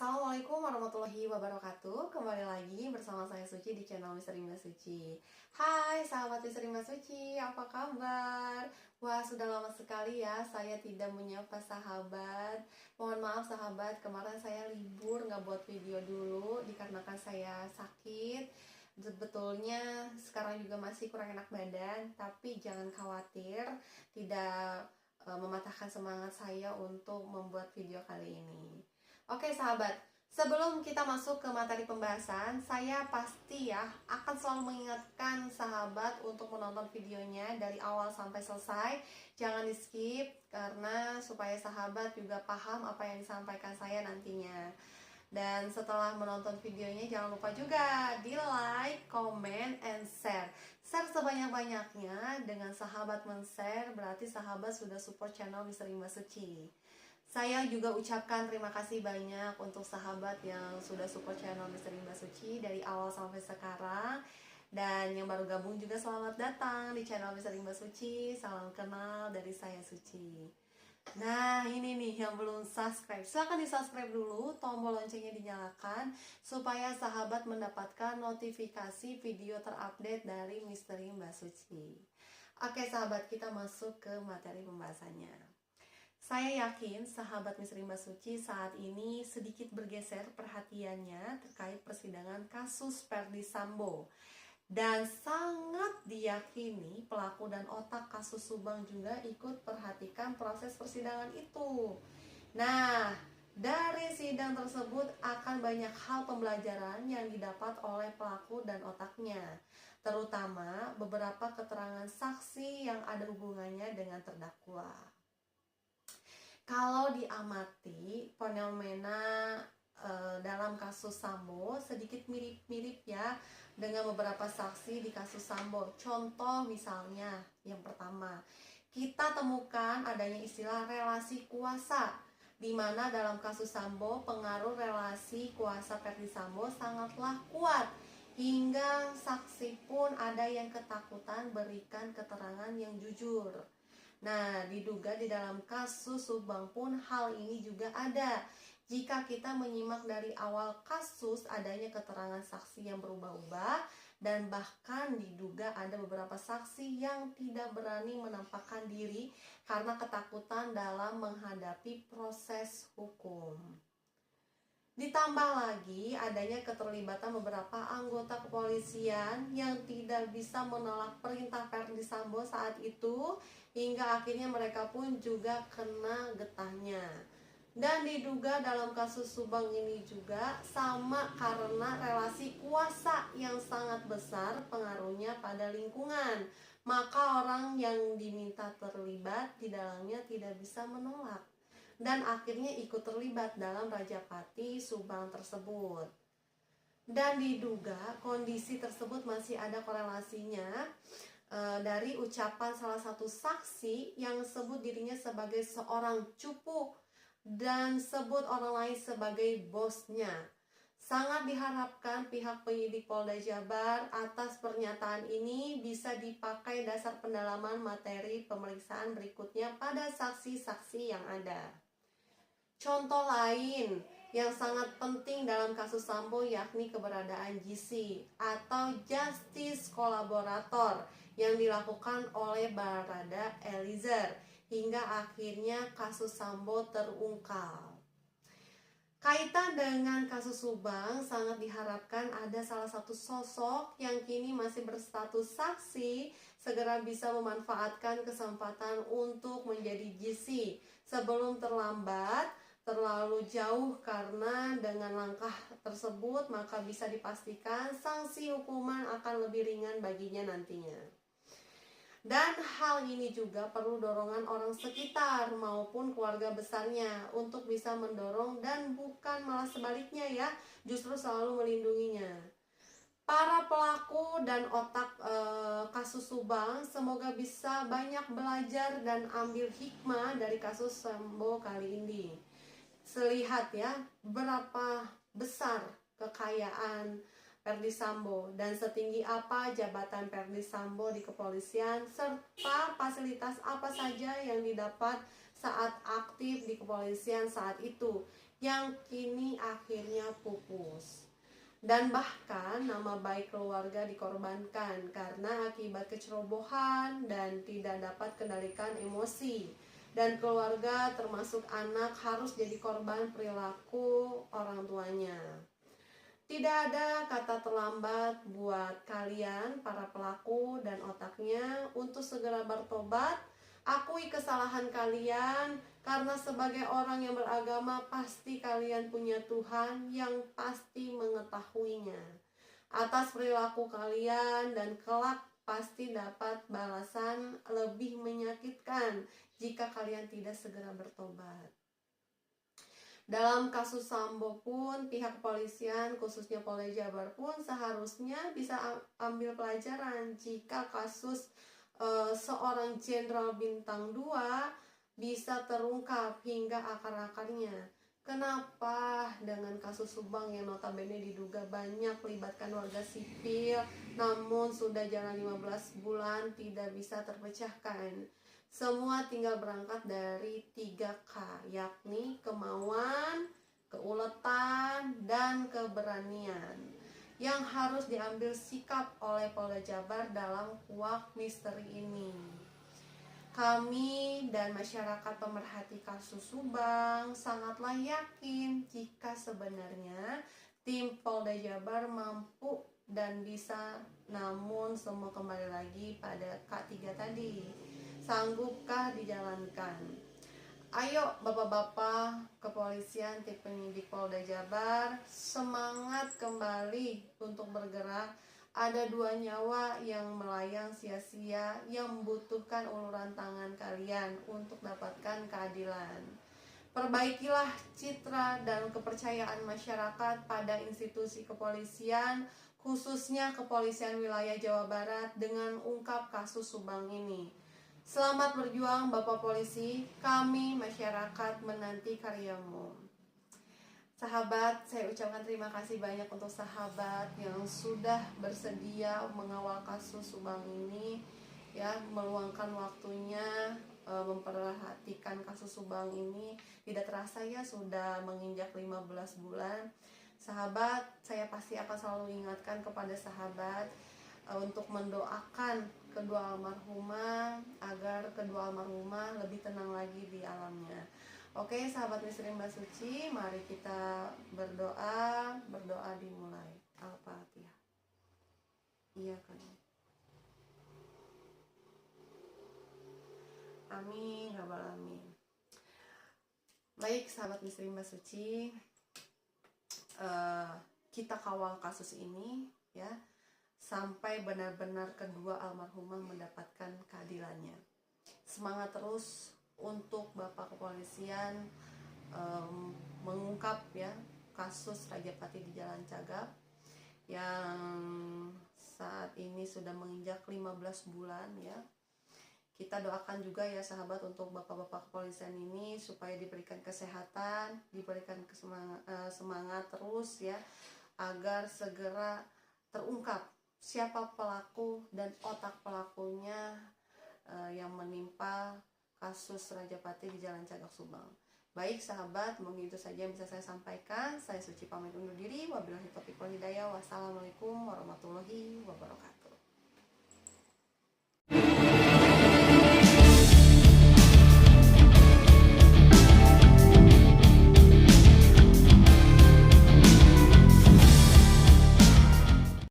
Assalamualaikum warahmatullahi wabarakatuh. Kembali lagi bersama saya Suci di channel Misteri Mbak Suci. Hai sahabat Misteri Mbak Suci, apa kabar? Wah, sudah lama sekali ya saya tidak menyapa sahabat. Mohon maaf sahabat, kemarin saya libur nggak buat video dulu dikarenakan saya sakit. Sebetulnya sekarang juga masih kurang enak badan, tapi jangan khawatir, tidak mematahkan semangat saya untuk membuat video kali ini. Oke sahabat, sebelum kita masuk ke materi pembahasan, saya pasti ya akan selalu mengingatkan sahabat untuk menonton videonya dari awal sampai selesai. Jangan di skip karena supaya sahabat juga paham apa yang disampaikan saya nantinya. Dan setelah menonton videonya jangan lupa juga di like, comment, and share. Share sebanyak-banyaknya. Dengan sahabat men-share berarti sahabat sudah support channel Misteri Mbak Suci. Saya juga ucapkan terima kasih banyak untuk sahabat yang sudah support channel Misteri Mbak Suci dari awal sampai sekarang. Dan yang baru gabung juga selamat datang di channel Misteri Mbak Suci. Salam kenal dari saya Suci. Nah ini nih yang belum subscribe, silahkan di subscribe dulu, tombol loncengnya dinyalakan supaya sahabat mendapatkan notifikasi video terupdate dari Misteri Mbak Suci. Oke sahabat, kita masuk ke materi pembahasannya. Saya yakin sahabat Misteri Mbak Suci saat ini sedikit bergeser perhatiannya terkait persidangan kasus Ferdy Sambo. Dan sangat diyakini pelaku dan otak kasus Subang juga ikut perhatikan proses persidangan itu. Nah, dari sidang tersebut akan banyak hal pembelajaran yang didapat oleh pelaku dan otaknya, terutama beberapa keterangan saksi yang ada hubungannya dengan terdakwa. Kalau diamati fenomena dalam kasus Sambo sedikit mirip-mirip ya dengan beberapa saksi di kasus Sambo. Contoh misalnya yang pertama, kita temukan adanya istilah relasi kuasa, di mana dalam kasus Sambo pengaruh relasi kuasa Ferdy Sambo sangatlah kuat hingga saksi pun ada yang ketakutan berikan keterangan yang jujur. Nah, diduga di dalam kasus Subang pun hal ini juga ada. Jika kita menyimak dari awal kasus, adanya keterangan saksi yang berubah-ubah dan bahkan diduga ada beberapa saksi yang tidak berani menampakkan diri karena ketakutan dalam menghadapi proses hukum. Ditambah lagi adanya keterlibatan beberapa anggota kepolisian yang tidak bisa menolak perintah Ferdy Sambo saat itu, hingga akhirnya mereka pun juga kena getahnya. Dan diduga dalam kasus Subang ini juga sama karena relasi kuasa yang sangat besar pengaruhnya pada lingkungan. Maka orang yang diminta terlibat di dalamnya tidak bisa menolak dan akhirnya ikut terlibat dalam Rajapati Subang tersebut. Dan diduga kondisi tersebut masih ada korelasinya dari ucapan salah satu saksi yang sebut dirinya sebagai seorang cupu dan sebut orang lain sebagai bosnya. Sangat diharapkan pihak penyidik Polda Jabar atas pernyataan ini bisa dipakai dasar pendalaman materi pemeriksaan berikutnya pada saksi-saksi yang ada. Contoh lain yang sangat penting dalam kasus Sambo yakni keberadaan GC atau Justice Collaborator yang dilakukan oleh Barada Eliezer hingga akhirnya kasus Sambo terungkap. Kaitan dengan kasus Subang, sangat diharapkan ada salah satu sosok yang kini masih berstatus saksi segera bisa memanfaatkan kesempatan untuk menjadi GC sebelum terlalu jauh, karena dengan langkah tersebut maka bisa dipastikan sanksi hukuman akan lebih ringan baginya nantinya. Dan hal ini juga perlu dorongan orang sekitar maupun keluarga besarnya untuk bisa mendorong dan bukan malah sebaliknya ya, justru selalu melindunginya. Para pelaku dan otak kasus Subang semoga bisa banyak belajar dan ambil hikmah dari kasus Sambo kali ini. Selihat ya berapa besar kekayaan Ferdy Sambo dan setinggi apa jabatan Ferdy Sambo di kepolisian serta fasilitas apa saja yang didapat saat aktif di kepolisian saat itu, yang kini akhirnya pupus. Dan bahkan nama baik keluarga dikorbankan karena akibat kecerobohan dan tidak dapat kendalikan emosi. Dan keluarga termasuk anak harus jadi korban perilaku orang tuanya. Tidak ada kata terlambat buat kalian para pelaku dan otaknya untuk segera bertobat. Akui kesalahan kalian, karena sebagai orang yang beragama pasti kalian punya Tuhan yang pasti mengetahuinya atas perilaku kalian, dan kelak pasti dapat balasan lebih menyakitkan jika kalian tidak segera bertobat. Dalam kasus Sambo pun pihak kepolisian khususnya Polda Jabar pun seharusnya bisa ambil pelajaran jika kasus seorang jenderal bintang 2 bisa terungkap hingga akar-akarnya. Kenapa dengan kasus Subang yang notabene diduga banyak melibatkan warga sipil, namun sudah jalan 15 bulan tidak bisa terpecahkan? Semua tinggal berangkat dari 3K, yakni kemauan, keuletan, dan keberanian, yang harus diambil sikap oleh Polda Jabar dalam kuak misteri ini. Kami dan masyarakat pemerhati kasus Subang sangatlah yakin jika sebenarnya tim Polda Jabar mampu dan bisa, namun semua kembali lagi pada K3 tadi. Sanggupkah dijalankan? Ayo bapak-bapak kepolisian, tim penyidik Polda Jabar, semangat kembali untuk bergerak. Ada 2 nyawa yang melayang sia-sia yang membutuhkan uluran tangan kalian untuk dapatkan keadilan. Perbaikilah citra dan kepercayaan masyarakat pada institusi kepolisian, khususnya kepolisian wilayah Jawa Barat, dengan ungkap kasus Subang ini. Selamat berjuang Bapak Polisi, kami masyarakat menanti karyamu. Sahabat, saya ucapkan terima kasih banyak untuk sahabat yang sudah bersedia mengawal kasus Subang ini, ya, meluangkan waktunya memperhatikan kasus Subang ini. Tidak terasa ya sudah menginjak 15 bulan. Sahabat, saya pasti akan selalu ingatkan kepada sahabat untuk mendoakan kedua almarhumah agar kedua almarhumah lebih tenang lagi di alamnya. Oke, sahabat Misteri Mbak Suci, mari kita berdoa. Berdoa dimulai. Al-Fatihah. Iya kan. Amin, rabbal alamin. Baik, sahabat Misteri Mbak Suci, kita kawal kasus ini ya, sampai benar-benar kedua almarhumah mendapatkan keadilannya. Semangat terus untuk Bapak Kepolisian mengungkap ya kasus Rajapati di Jalan Cagap yang saat ini sudah menginjak 15 bulan ya. Kita doakan juga ya sahabat untuk bapak-bapak kepolisian ini supaya diberikan kesehatan, diberikan semangat terus ya, agar segera terungkap siapa pelaku dan otak pelakunya yang menimpa kasus Rajapati di Jalan Cagak Subang. Baik sahabat, mungkin itu saja yang bisa saya sampaikan. Saya Suci pamit undur diri. Wabillahi taufiq wal hidayah. Wassalamualaikum warahmatullahi wabarakatuh.